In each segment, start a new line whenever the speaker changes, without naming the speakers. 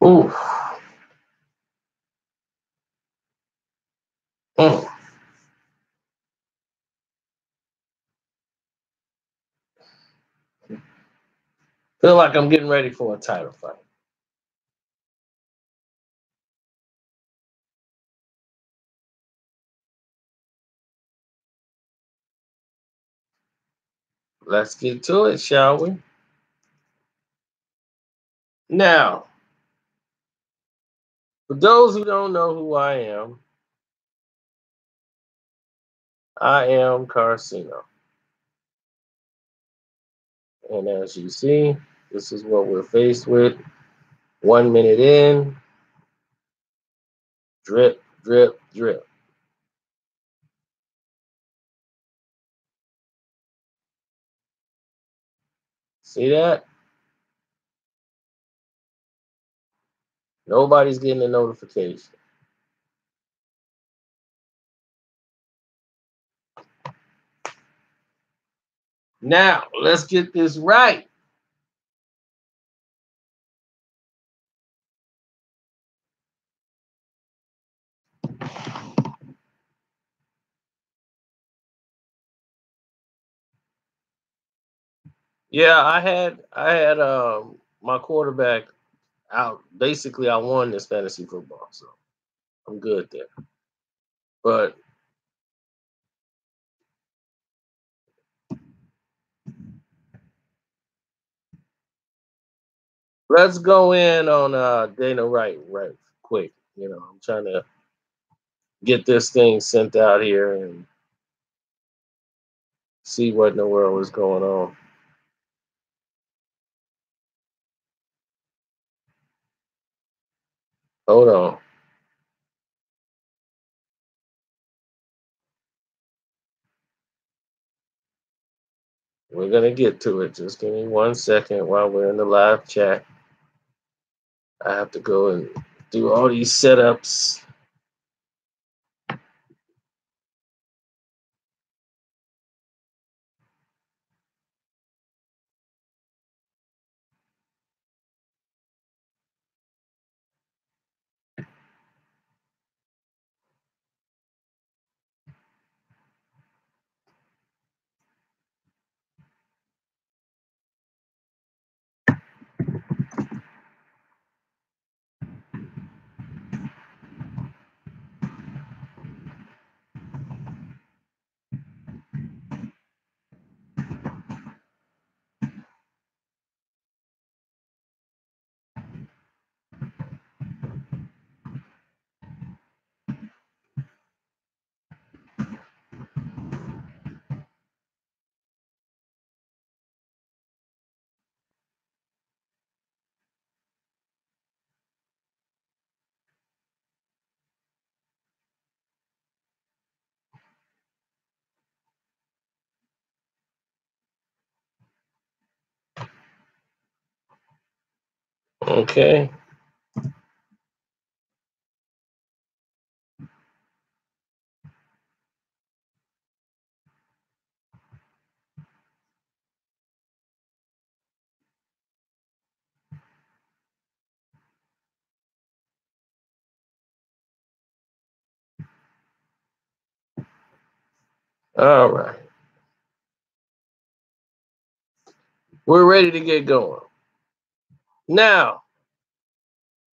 Ooh. Mm. Feel like I'm getting ready for a title fight. Let's get to it, shall we? Now, for those who don't know who I am Karceno. And as you see, this is what we're faced with. 1 minute in, drip, drip, drip. See that? Nobody's getting a notification. Now, let's get this right. Yeah, I had my quarterback out. Basically, I won this fantasy football, so I'm good there. But let's go in on Dana Wright right quick. I'm trying to get this thing sent out here and see what in the world is going on. Hold on. We're gonna get to it. Just give me 1 second while we're in the live chat. I have to go and do all these setups. Okay. All right. We're ready to get going. Now,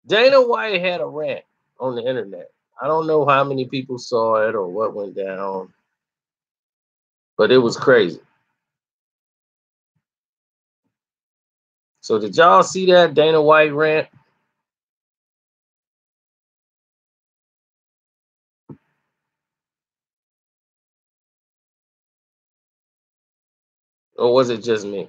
Dana White had a rant on the internet. I don't know how many people saw it or what went down, but it was crazy. So did y'all see that Dana White rant? Or was it just me?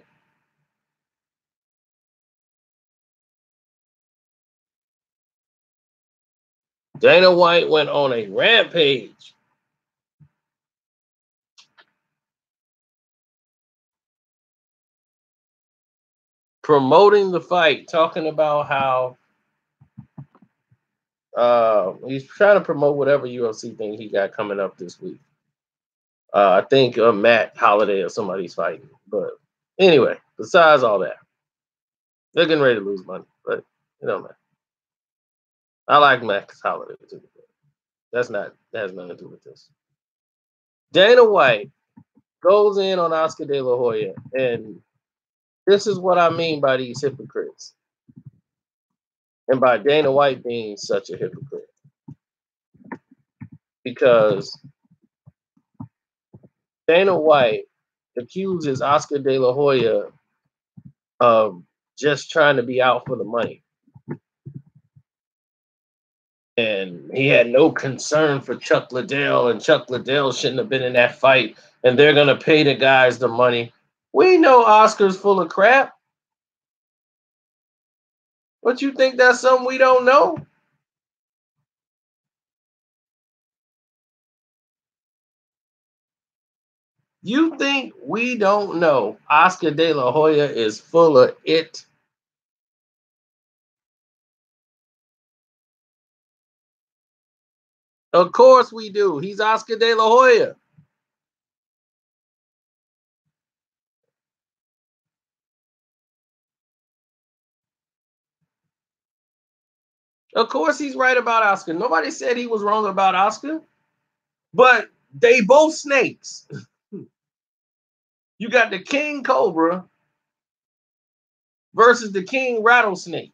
Dana White went on a rampage. Promoting the fight, talking about how he's trying to promote whatever UFC thing he got coming up this week. I think Matt Holiday or somebody's fighting. But anyway, besides all that, they're getting ready to lose money, but it don't matter. I like Max Holloway too. That has nothing to do with this. Dana White goes in on Oscar De La Hoya, and this is what I mean by these hypocrites. And by Dana White being such a hypocrite. Because Dana White accuses Oscar De La Hoya of just trying to be out for the money. And he had no concern for Chuck Liddell, and Chuck Liddell shouldn't have been in that fight, and they're going to pay the guys the money. We know Oscar's full of crap. But you think that's something we don't know? You think we don't know Oscar De La Hoya is full of it? Of course we do. He's Oscar De La Hoya. Of course he's right about Oscar. Nobody said he was wrong about Oscar. But they both snakes. You got the King Cobra versus the King Rattlesnake.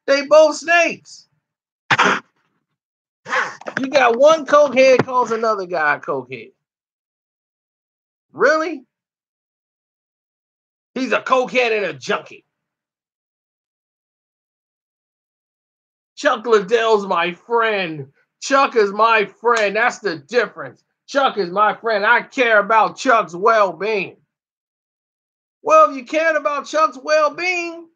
They both snakes. You got one cokehead calls another guy a cokehead. Really? He's a cokehead and a junkie. Chuck Liddell's my friend. Chuck is my friend. That's the difference. Chuck is my friend. I care about Chuck's well-being. Well, if you cared about Chuck's well-being,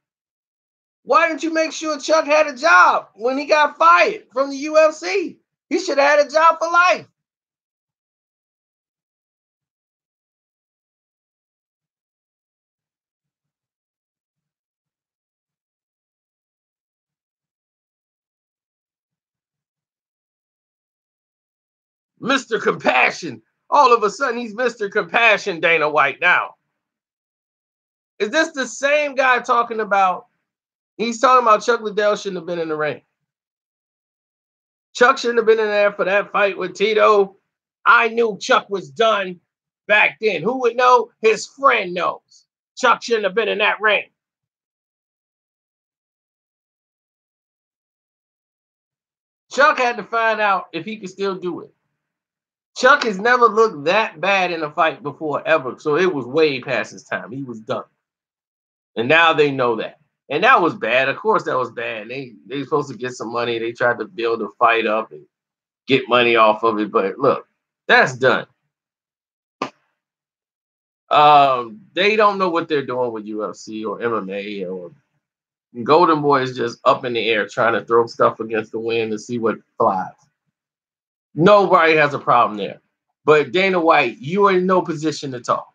why didn't you make sure Chuck had a job when he got fired from the UFC? He should have had a job for life. Mr. Compassion. All of a sudden, he's Mr. Compassion, Dana White now. Is this the same guy talking about? He's talking about Chuck Liddell shouldn't have been in the ring. Chuck shouldn't have been in there for that fight with Tito. I knew Chuck was done back then. Who would know? His friend knows. Chuck shouldn't have been in that ring. Chuck had to find out if he could still do it. Chuck has never looked that bad in a fight before, ever. So it was way past his time. He was done. And now they know that. And that was bad. Of course, that was bad. They were supposed to get some money. They tried to build a fight up and get money off of it. But look, that's done. They don't know what they're doing with UFC or MMA, or Golden Boy is just up in the air trying to throw stuff against the wind to see what flies. Nobody has a problem there. But Dana White, you are in no position to talk.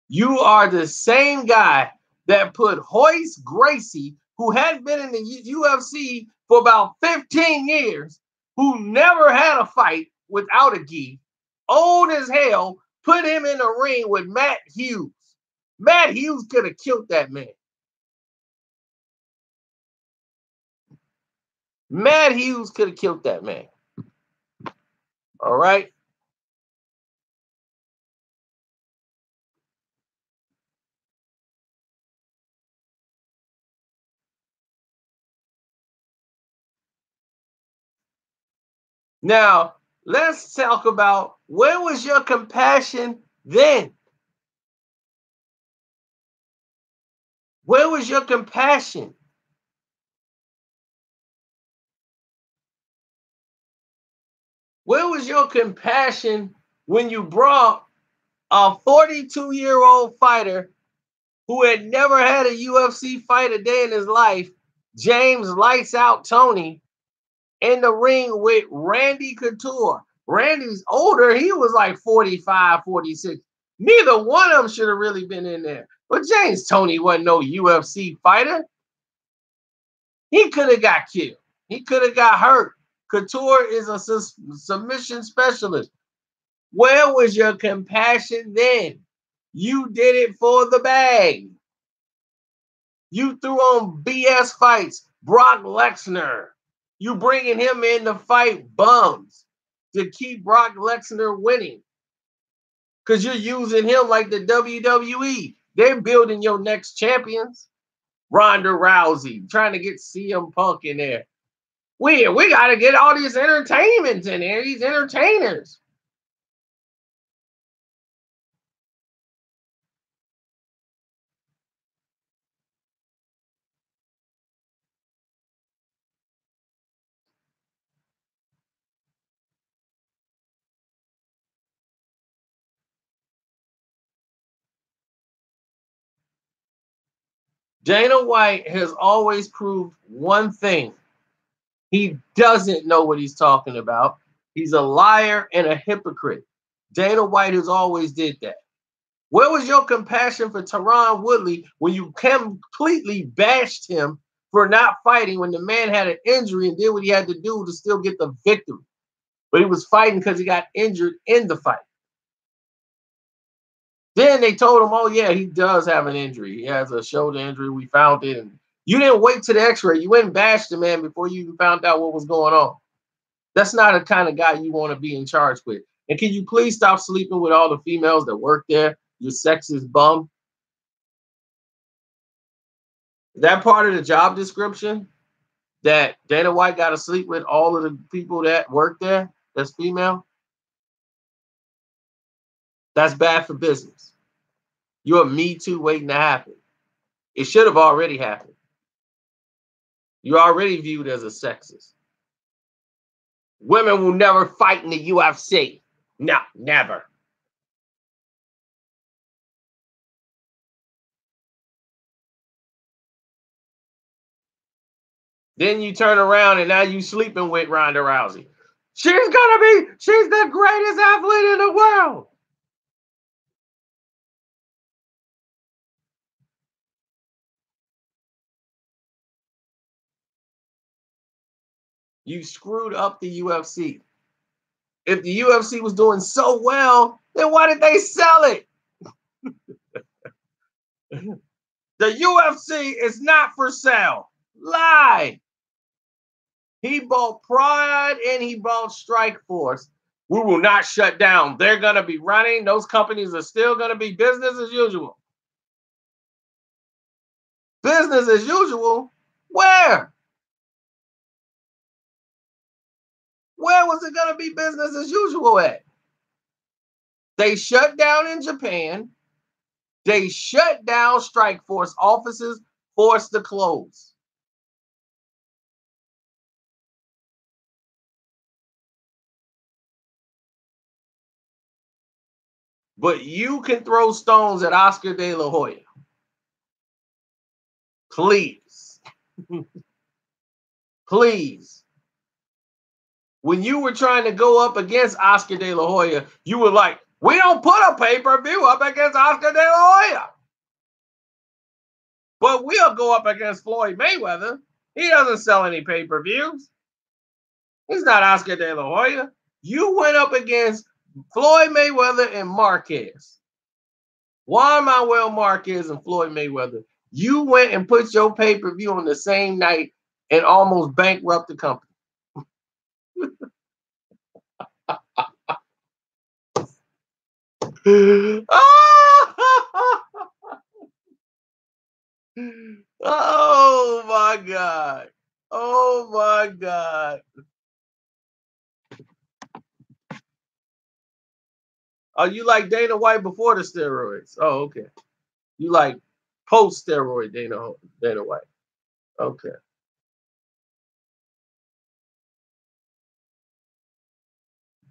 You are the same guy that put Royce Gracie, who hadn't been in the UFC for about 15 years, who never had a fight without a gi, old as hell, put him in a ring with Matt Hughes. Matt Hughes could have killed that man. Matt Hughes could have killed that man. All right. Now, let's talk about where was your compassion then? Where was your compassion? Where was your compassion when you brought a 42-year-old fighter who had never had a UFC fight a day in his life, James Lights Out Tony, in the ring with Randy Couture? Randy's older. He was like 45, 46. Neither one of them should have really been in there. But James Toney wasn't no UFC fighter. He could have got killed. He could have got hurt. Couture is a submission specialist. Where was your compassion then? You did it for the bag. You threw on BS fights Brock Lesnar. You bringing him in to fight bums to keep Brock Lesnar winning. Because you're using him like the WWE. They're building your next champions. Ronda Rousey, trying to get CM Punk in there. We got to get all these entertainments in there, these entertainers. Dana White has always proved one thing. He doesn't know what he's talking about. He's a liar and a hypocrite. Dana White has always did that. Where was your compassion for Tyron Woodley when you completely bashed him for not fighting when the man had an injury and did what he had to do to still get the victory? But he was fighting because he got injured in the fight. Then they told him, oh, yeah, he does have an injury. He has a shoulder injury. We found it. And you didn't wait to the x-ray. You went and bashed the man before you even found out what was going on. That's not the kind of guy you want to be in charge with. And can you please stop sleeping with all the females that work there? You sexist bum. That part of the job description that Dana White got to sleep with all of the people that work there that's female, that's bad for business. You're a Me Too waiting to happen. It should have already happened. You're already viewed as a sexist. Women will never fight in the UFC. No, never. Then you turn around and now you sleeping with Ronda Rousey. She's the greatest athlete in the world. You screwed up the UFC. If the UFC was doing so well, then why did they sell it? The UFC is not for sale. Lie. He bought Pride and he bought Strikeforce. We will not shut down. They're going to be running. Those companies are still going to be business as usual. Business as usual? Where? Where was it going to be business as usual at? They shut down in Japan. They shut down Strikeforce offices, forced to close. But you can throw stones at Oscar De La Hoya. Please. Please. When you were trying to go up against Oscar De La Hoya, you were like, we don't put a pay-per-view up against Oscar De La Hoya. But we'll go up against Floyd Mayweather. He doesn't sell any pay-per-views. He's not Oscar De La Hoya. You went up against Floyd Mayweather and Marquez. Juan Manuel Marquez and Floyd Mayweather. You went and put your pay-per-view on the same night and almost bankrupt the company. Oh my God. Oh my God. Oh, you like Dana White before the steroids? Oh, okay. You like post-steroid Dana White. Okay.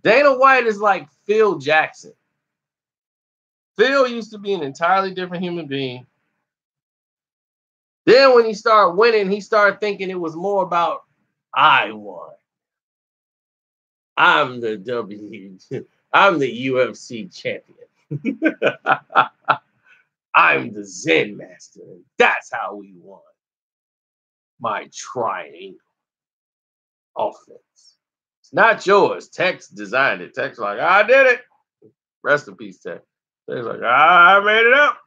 Dana White is like Phil Jackson. Phil used to be an entirely different human being. Then when he started winning, he started thinking it was more about, I won. I'm the UFC champion. I'm the Zen master. That's how we won. My triangle offense. It's not yours. Tex designed it. Tex like, I did it. Rest in peace, Tex. Tex like, I made it up.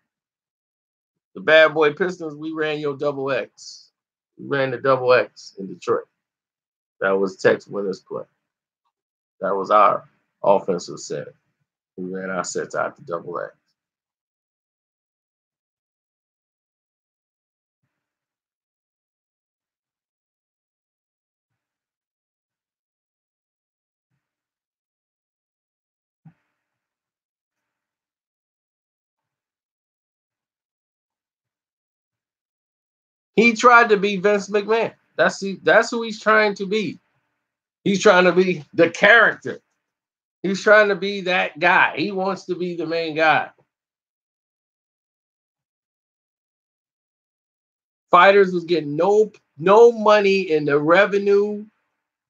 The bad boy Pistons, we ran your double X. We ran the double X in Detroit. That was Tech's winners play. That was our offensive set. We ran our sets out to double X. He tried to be Vince McMahon. That's who he's trying to be. He's trying to be the character. He's trying to be that guy. He wants to be the main guy. Fighters was getting no money in the revenue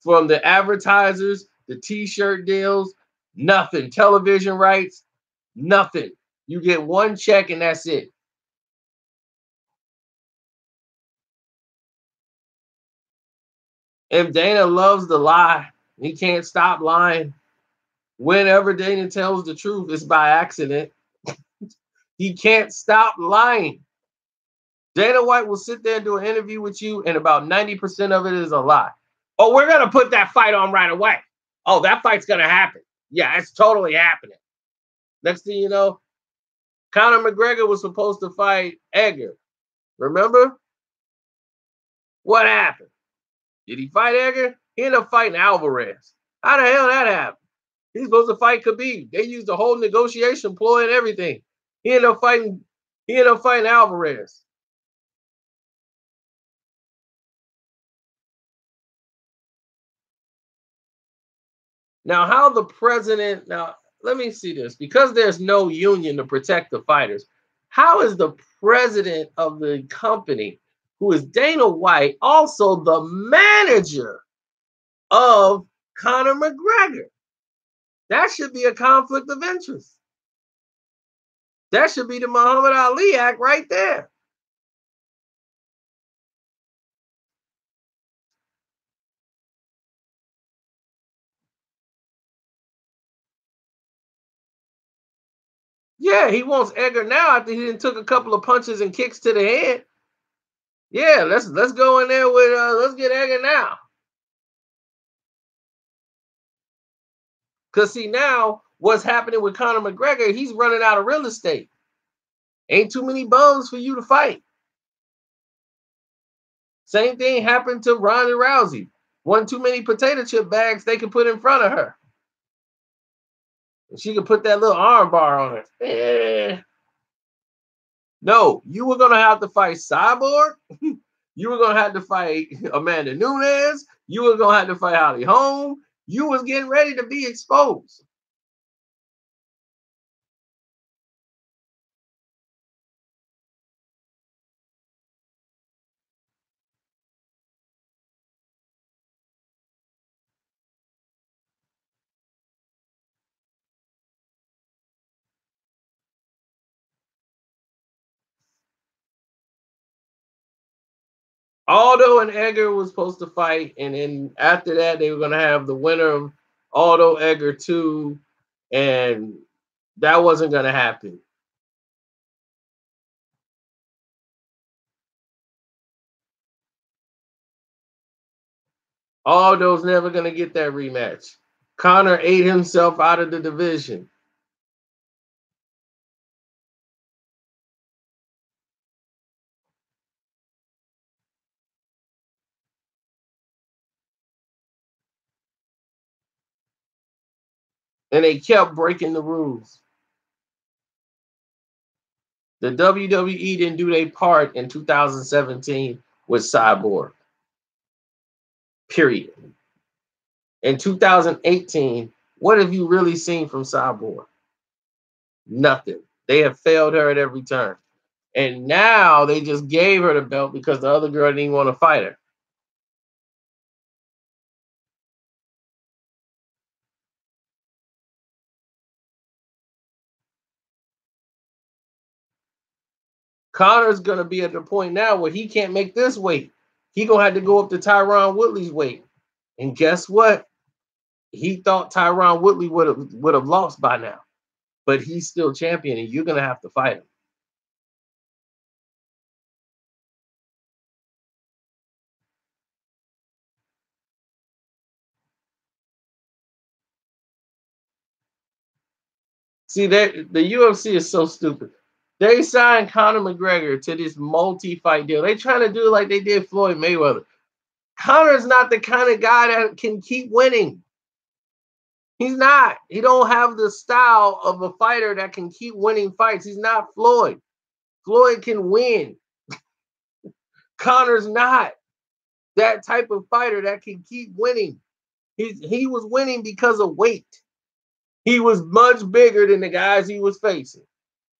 from the advertisers, the t-shirt deals, nothing. Television rights, nothing. You get one check and that's it. If Dana loves to lie, he can't stop lying. Whenever Dana tells the truth, it's by accident. He can't stop lying. Dana White will sit there and do an interview with you, and about 90% of it is a lie. Oh, we're going to put that fight on right away. Oh, that fight's going to happen. Yeah, it's totally happening. Next thing you know, Conor McGregor was supposed to fight Edgar. Remember? What happened? Did he fight Edgar? He ended up fighting Alvarez. How the hell that happened? He's supposed to fight Khabib. They used the whole negotiation ploy and everything. He ended up fighting Alvarez. Now, how the president, now let me see this. Because there's no union to protect the fighters, how is the president of the company, who is Dana White, also the manager of Conor McGregor? That should be a conflict of interest. That should be the Muhammad Ali Act right there. Yeah, he wants Edgar now after he took a couple of punches and kicks to the head. Yeah, let's go in there with let's get Edgar now. Cause see now what's happening with Conor McGregor, he's running out of real estate. Ain't too many bums for you to fight. Same thing happened to Ronda Rousey. One too many potato chip bags they could put in front of her. And she could put that little arm bar on her. No, you were gonna have to fight Cyborg. You were gonna have to fight Amanda Nunes. You were gonna have to fight Holly Holm. You was getting ready to be exposed. Aldo and Edgar was supposed to fight, and then after that, they were gonna have the winner of Aldo Edgar 2, and that wasn't gonna happen. Aldo's never gonna get that rematch. Conor ate himself out of the division. And they kept breaking the rules. The WWE didn't do their part in 2017 with Cyborg. Period. In 2018, what have you really seen from Cyborg? Nothing. They have failed her at every turn. And now they just gave her the belt because the other girl didn't want to fight her. Connor's gonna be at the point now where he can't make this weight. He gonna have to go up to Tyron Woodley's weight. And guess what? He thought Tyron Woodley would have lost by now, but he's still champion, and you're gonna have to fight him. See, that the UFC is so stupid. They signed Conor McGregor to this multi-fight deal. They trying to do it like they did Floyd Mayweather. Conor's not the kind of guy that can keep winning. He's not. He don't have the style of a fighter that can keep winning fights. He's not Floyd. Floyd can win. Conor's not that type of fighter that can keep winning. He was winning because of weight. He was much bigger than the guys he was facing.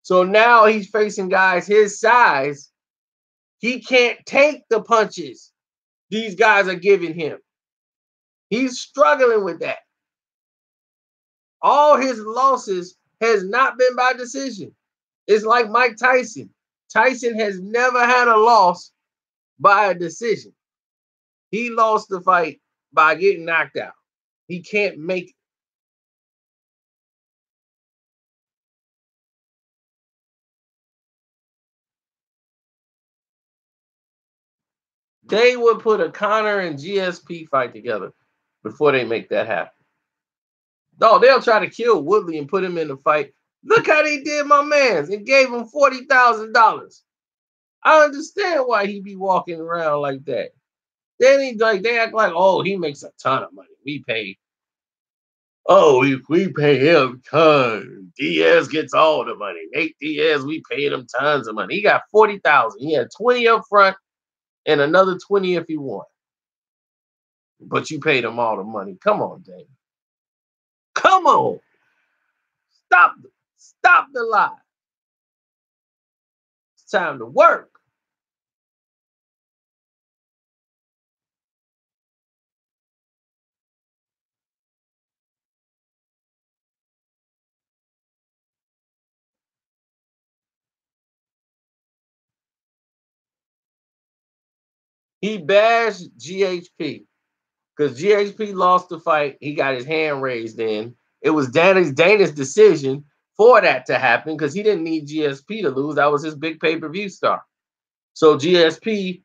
So now he's facing guys his size. He can't take the punches these guys are giving him. He's struggling with that. All his losses has not been by decision. It's like Mike Tyson. Tyson has never had a loss by a decision. He lost the fight by getting knocked out. He can't make it. They would put a Conor and GSP fight together before they make that happen. No, they'll try to kill Woodley and put him in the fight. Look how they did my man's and gave him $40,000. I understand why he be walking around like that. Then they act like, oh, he makes a ton of money. We pay him tons. Diaz gets all the money. Nate Diaz, we paid him tons of money. He got 40,000. He had 20 up front and another 20 if he won. But you paid him all the money. Come on, Dave. Come on. Stop the lie. It's time to work. He bashed GHP because GHP lost the fight. He got his hand raised in. It was Dana's decision for that to happen because he didn't need GSP to lose. That was his big pay-per-view star. So GSP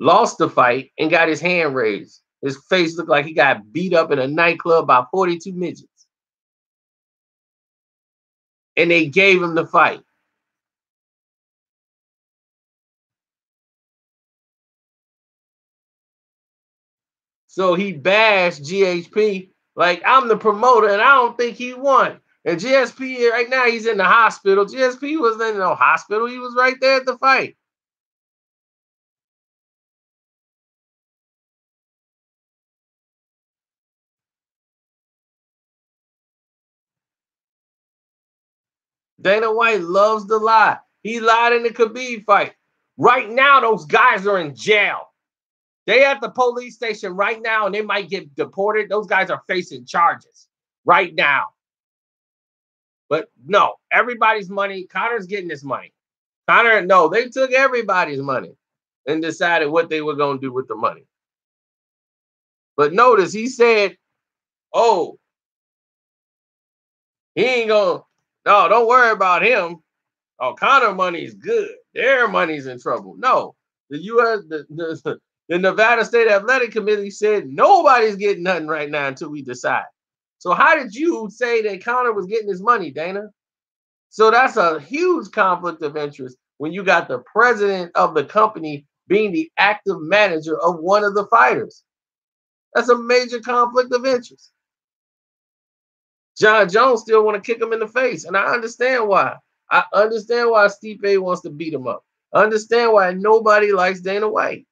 lost the fight and got his hand raised. His face looked like he got beat up in a nightclub by 42 midgets. And they gave him the fight. So he bashed GHP like, I'm the promoter and I don't think he won. And GSP right now, he's in the hospital. GSP wasn't in no hospital. He was right there at the fight. Dana White loves to lie. He lied in the Khabib fight. Right now, those guys are in jail. They at the police station right now and they might get deported. Those guys are facing charges right now. But no, everybody's money. Conor's getting his money. Conor, no, they took everybody's money and decided what they were going to do with the money. But notice he said, oh, he ain't going to, no, don't worry about him. Oh, Conor money's good. Their money's in trouble. No, the U.S., the Nevada State Athletic Committee said nobody's getting nothing right now until we decide. So how did you say that Conor was getting his money, Dana? So that's a huge conflict of interest when you got the president of the company being the active manager of one of the fighters. That's a major conflict of interest. John Jones still want to kick him in the face, and I understand why. I understand why Stipe wants to beat him up. I understand why nobody likes Dana White.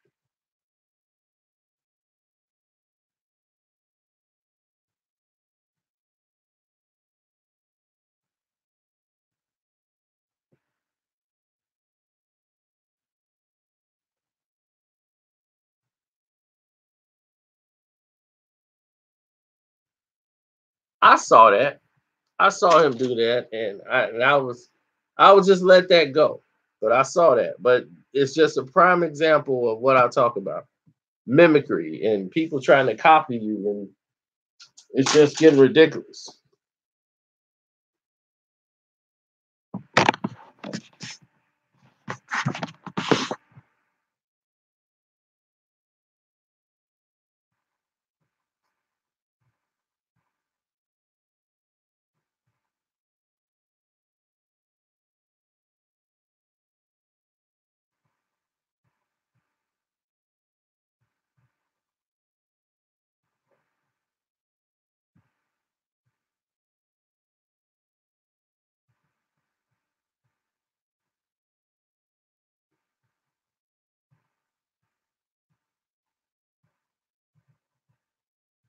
I saw that. I saw him do that, and I would just let that go. But I saw that. But it's just a prime example of what I talk about: mimicry and people trying to copy you, and it's just getting ridiculous.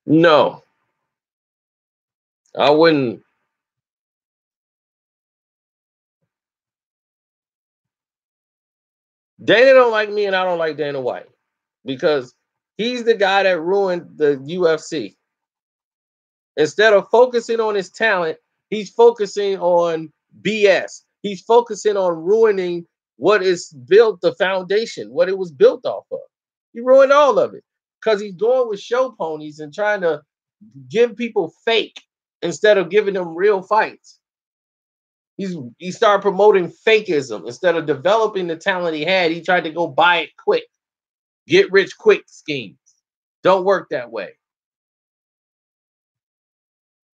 No, I wouldn't. Dana don't like me, and I don't like Dana White because he's the guy that ruined the UFC. Instead of focusing on his talent, he's focusing on BS. He's focusing on ruining what is built, the foundation, what it was built off of. He ruined all of it because he's going with show ponies and trying to give people fake instead of giving them real fights. He started promoting fakeism instead of developing the talent he had. He tried to go buy it quick, get rich quick schemes. Don't work that way.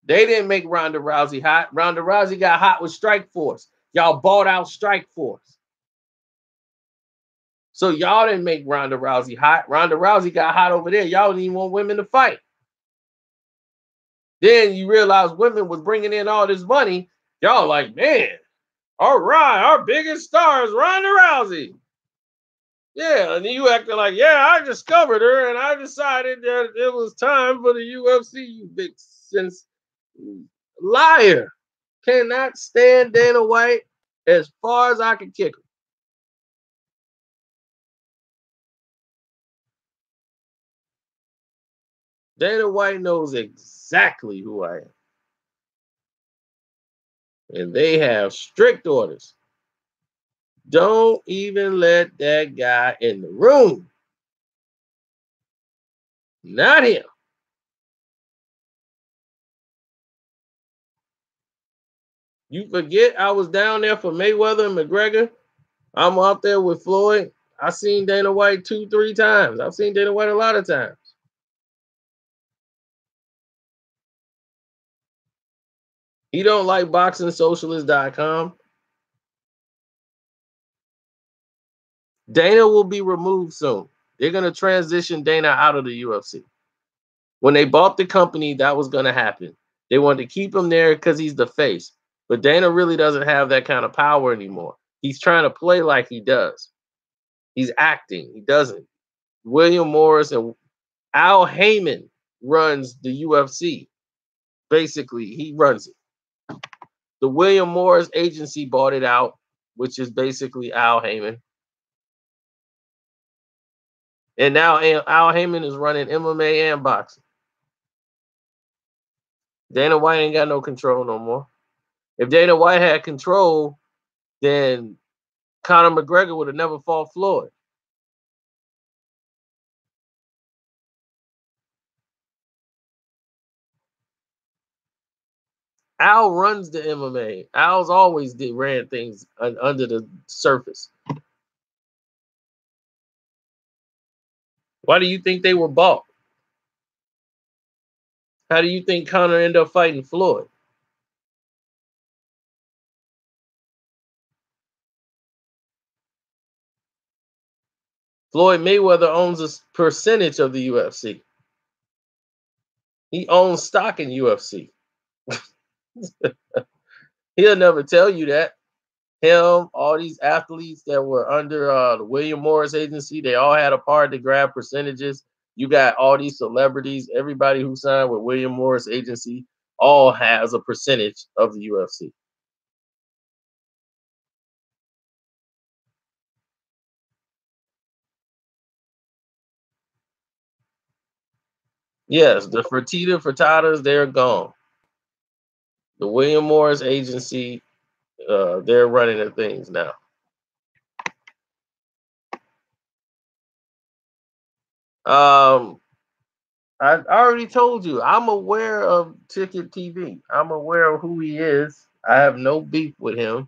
They didn't make Ronda Rousey hot. Ronda Rousey got hot with Strikeforce. Y'all bought out Strikeforce. So y'all didn't make Ronda Rousey hot. Ronda Rousey got hot over there. Y'all didn't even want women to fight. Then you realize women was bringing in all this money. Y'all like, man, all right, our biggest star is Ronda Rousey. Yeah, and you acting like, yeah, I discovered her and I decided that it was time for the UFC, you big sense liar. Cannot stand Dana White as far as I can kick him. Dana White knows exactly who I am. And they have strict orders. Don't even let that guy in the room. Not him. You forget I was down there for Mayweather and McGregor. I'm up there with Floyd. I seen Dana White 2-3 times. I've seen Dana White a lot of times. He don't like boxingsocialist.com. Dana will be removed soon. They're going to transition Dana out of the UFC. When they bought the company, that was going to happen. They wanted to keep him there because he's the face. But Dana really doesn't have that kind of power anymore. He's trying to play like he does. He's acting. He doesn't. William Morris and Al Heyman runs the UFC. Basically, he runs it. The William Morris agency bought it out, which is basically Al Heyman. And now Al Heyman is running MMA and boxing. Dana White ain't got no control no more. If Dana White had control, then Conor McGregor would have never fought Floyd. Al runs the MMA. Al's always ran things under the surface. Why do you think they were bought? How do you think Conor ended up fighting Floyd? Floyd Mayweather owns a percentage of the UFC. He owns stock in UFC. He'll never tell you that. Him, all these athletes that were under the William Morris agency, they all had a part to grab percentages. You got all these celebrities, everybody who signed with William Morris agency, all has a percentage of the UFC. Yes, the Fertitas, they're gone. The William Morris agency, they're running the things now. Um, I already told you, I'm aware of Ticket TV. I'm aware of who he is. I have no beef with him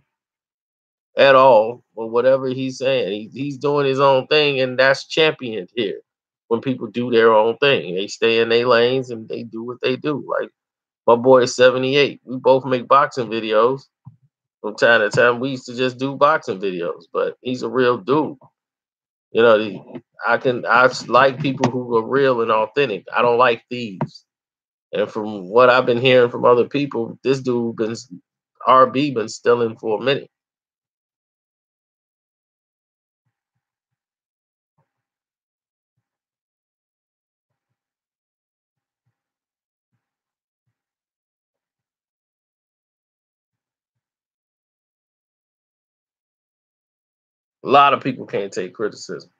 at all or whatever he's saying. He's doing his own thing, and that's championed here. When people do their own thing, they stay in their lanes and they do what they do. Like my boy is 78. We both make boxing videos from time to time. We used to just do boxing videos, but he's a real dude. You know, I like people who are real and authentic. I don't like thieves. And from what I've been hearing from other people, this dude been RB been stealing for a minute. A lot of people can't take criticism.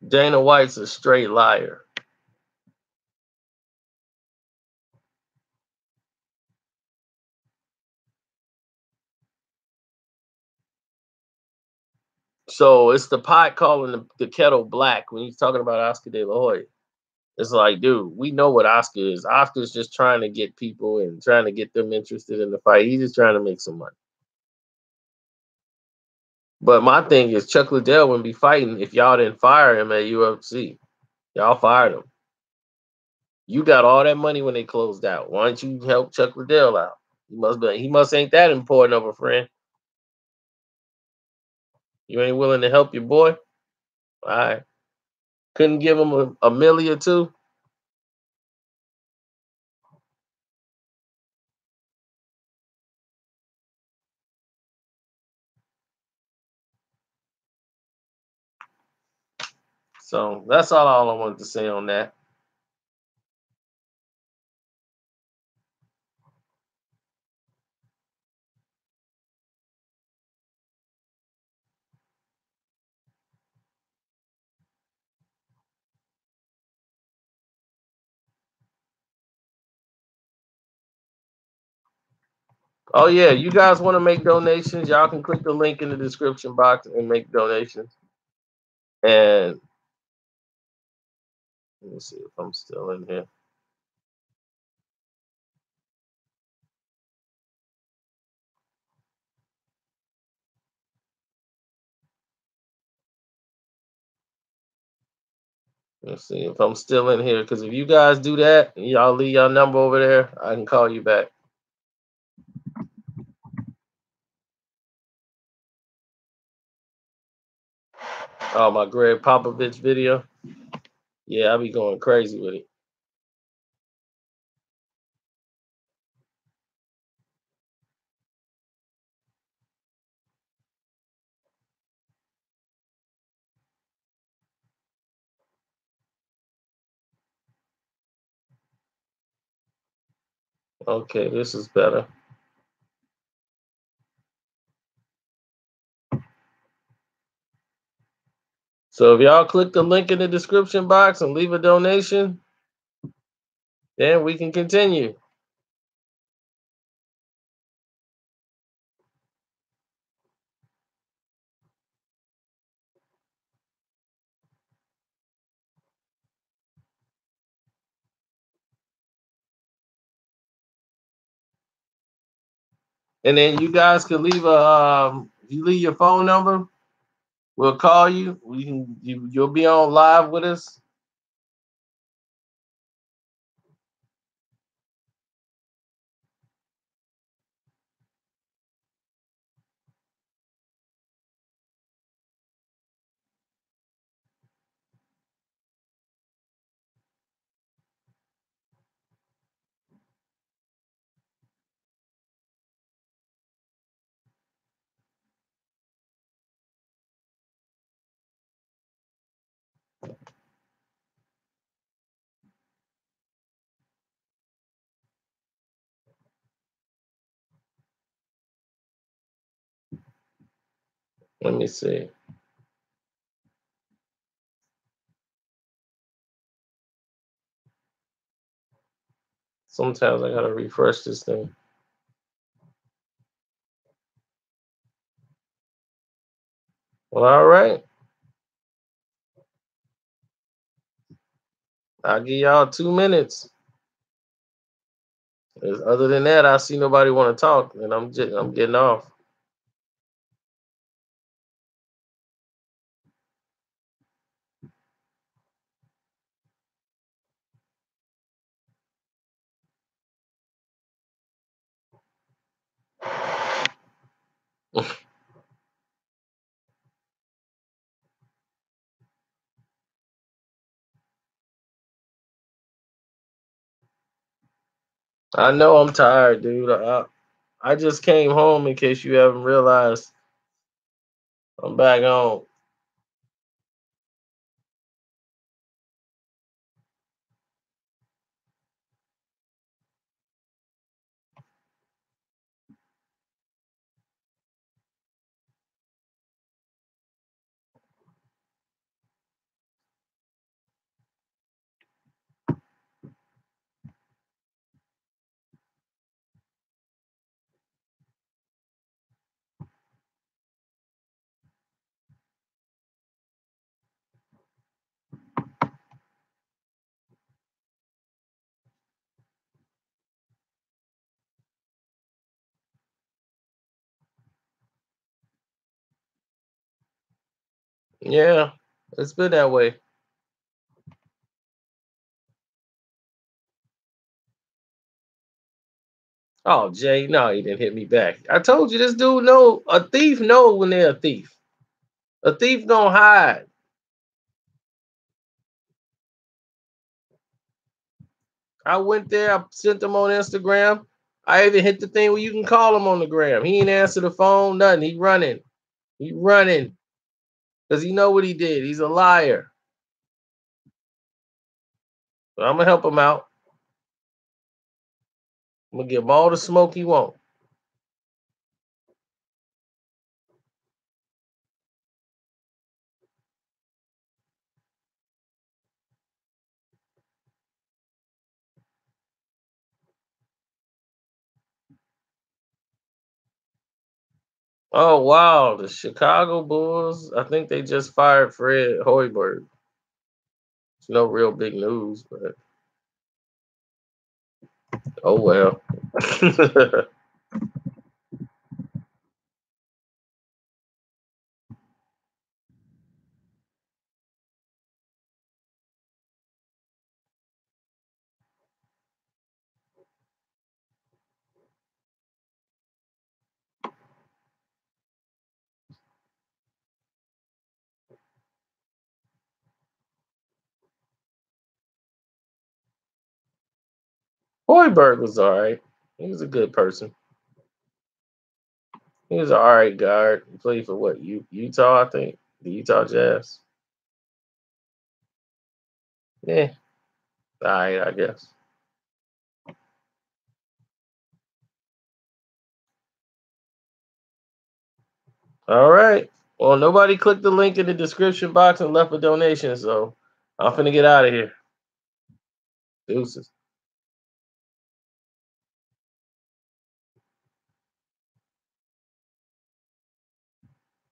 Dana White's a straight liar. So it's the pot calling the kettle black when he's talking about Oscar De La Hoya. It's like, dude, we know what Oscar is. Oscar's just trying to get people and trying to get them interested in the fight. He's just trying to make some money. But my thing is, Chuck Liddell wouldn't be fighting if y'all didn't fire him at UFC. Y'all fired him. You got all that money when they closed out. Why don't you help Chuck Liddell out? He must ain't that important of a friend. You ain't willing to help your boy? All right. Couldn't give him a milli or two? So that's all I wanted to say on that. Oh yeah, you guys want to make donations? Y'all can click the link in the description box and make donations. And let me see if I'm still in here. Let's see if I'm still in here. Because if you guys do that, y'all leave your number over there, I can call you back. Oh, my Greg Popovich video. Yeah, I be going crazy with it. Okay, this is better. So if y'all click the link in the description box and leave a donation, then we can continue. And then you guys can leave you leave your phone number. We'll call you. You'll be on live with us. Let me see. Sometimes I gotta refresh this thing. Well, all right. I'll give y'all 2 minutes. Other than that, I see nobody want to talk, and I'm getting off. I know I'm tired, dude. I just came home in case you haven't realized. I'm back on. Yeah, it's been that way. Oh, Jay, no, he didn't hit me back. I told you this dude know a thief know when they're a thief. A thief don't hide. I went there, I sent him on Instagram. I even hit the thing where you can call him on the gram. He ain't answer the phone, nothing. He running. He running. Because he know what he did. He's a liar. But I'm gonna help him out. I'm gonna give him all the smoke he want. Oh wow, the Chicago Bulls. I think they just fired Fred Hoiberg. It's no real big news, but oh well. Hoiberg was all right. He was a good person. He was an all right guard. He played for what? Utah, I think. The Utah Jazz. Yeah, all right, I guess. All right. Well, nobody clicked the link in the description box and left a donation, so I'm finna get out of here. Deuces.